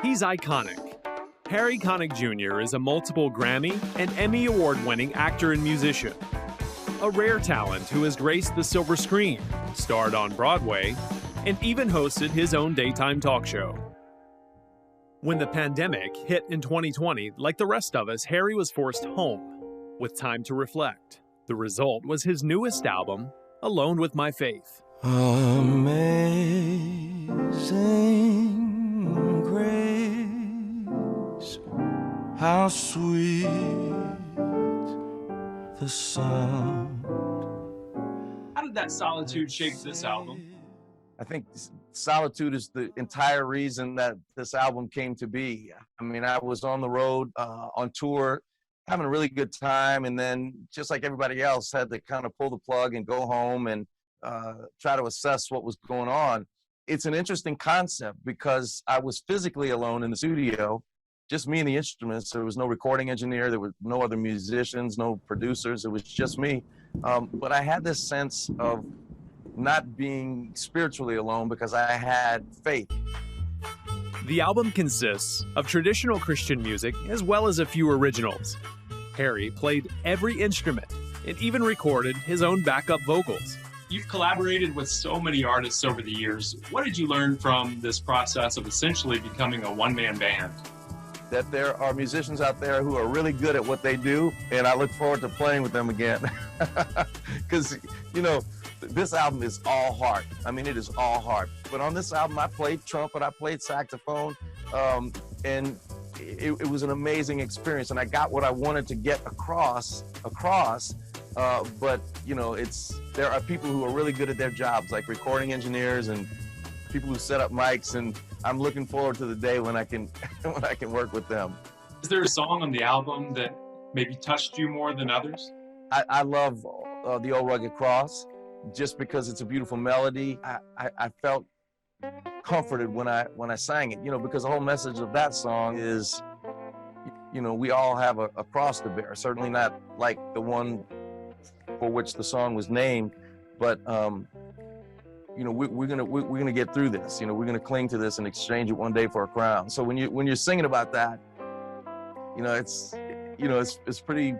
He's iconic. Harry Connick Jr. is a multiple Grammy and Emmy Award-winning actor and musician. A rare talent who has graced the silver screen, starred on Broadway, and even hosted his own daytime talk show. When the pandemic hit in 2020, like the rest of us, Harry was forced home with time to reflect. The result was his newest album, Alone with My Faith. Amazing grace, how sweet the sound. How did that solitude shape this album? I think solitude is the entire reason that this album came to be. I mean, I was on the road, on tour, having a really good time, and then just like everybody else, had to kind of pull the plug and go home and try to assess what was going on. It's an interesting concept because I was physically alone in the studio, just me and the instruments. There was no recording engineer, there were no other musicians, no producers, it was just me. But I had this sense of not being spiritually alone because I had faith. The album consists of traditional Christian music as well as a few originals. Harry played every instrument and even recorded his own backup vocals. You've collaborated with so many artists over the years. What did you learn from this process of essentially becoming a one-man band? That there are musicians out there who are really good at what they do, and I look forward to playing with them again. Because, you know, this album is all heart. I mean, it is all heart. But on this album, I played trumpet, I played saxophone, and it was an amazing experience. And I got what I wanted to get across. But, you know, there are people who are really good at their jobs, like recording engineers and people who set up mics, and I'm looking forward to the day when I can work with them. Is there a song on the album that maybe touched you more than others? I love The Old Rugged Cross, just because it's a beautiful melody. I felt comforted when I sang it, you know, because the whole message of that song is, you know, we all have a cross to bear. Certainly not like the one for which the song was named, but you know, we're gonna get through this. You know, we're gonna cling to this and exchange it one day for a crown. So when you're singing about that, you know, it's pretty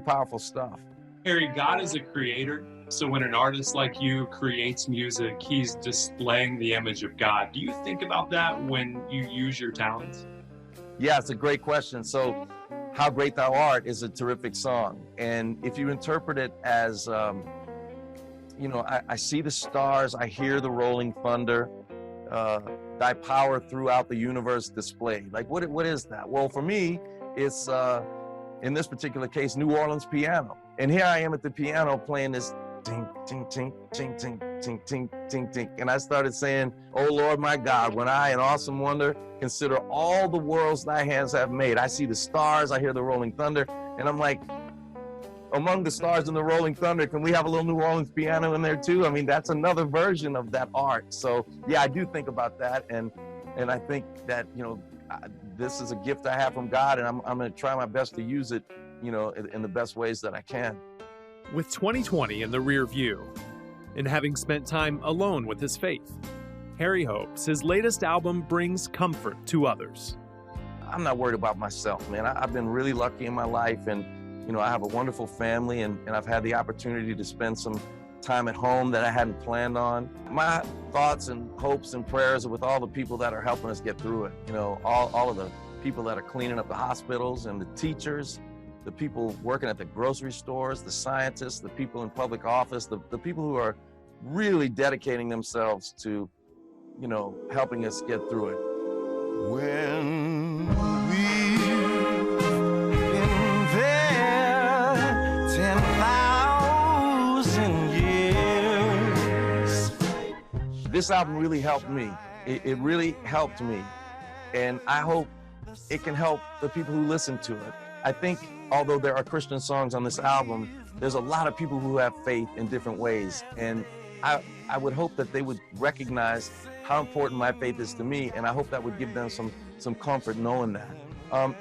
powerful stuff. Harry, God is a creator. So when an artist like you creates music, he's displaying the image of God. Do you think about that when you use your talents? Yeah, it's a great question. So How Great Thou Art is a terrific song. And if you interpret it as, you know, I see the stars, I hear the rolling thunder, thy power throughout the universe displayed. Like, what is that? Well, for me, it's, in this particular case, New Orleans piano. And here I am at the piano playing this ting, ting, ting, ting, ting, ting, ting, ting, ting. And I started saying, oh Lord my God, when I, in awesome wonder, consider all the worlds thy hands have made. I see the stars, I hear the rolling thunder, and I'm like, among the stars and the rolling thunder, can we have a little New Orleans piano in there too? I mean, that's another version of that art. So yeah, I do think about that, and I think that, you know, this is a gift I have from God, and I'm going to try my best to use it, you know, in the best ways that I can. With 2020 in the rear view, and having spent time alone with his faith, Harry hopes his latest album brings comfort to others. I'm not worried about myself, man. I've been really lucky in my life, and you know, I have a wonderful family, and I've had the opportunity to spend some time at home that I hadn't planned on. My thoughts and hopes and prayers are with all the people that are helping us get through it. You know, all of the people that are cleaning up the hospitals, and the teachers, the people working at the grocery stores, the scientists, the people in public office, the people who are really dedicating themselves to, you know, helping us get through it. When we've been there 10,000 years. This album really helped me. It really helped me. And I hope it can help the people who listen to it. I think although there are Christian songs on this album, there's a lot of people who have faith in different ways. And I would hope that they would recognize how important my faith is to me, and I hope that would give them some comfort knowing that.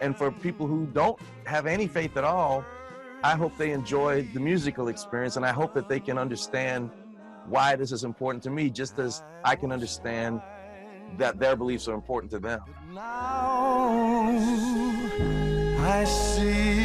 And for people who don't have any faith at all, I hope they enjoy the musical experience, and I hope that they can understand why this is important to me, just as I can understand that their beliefs are important to them. Now I see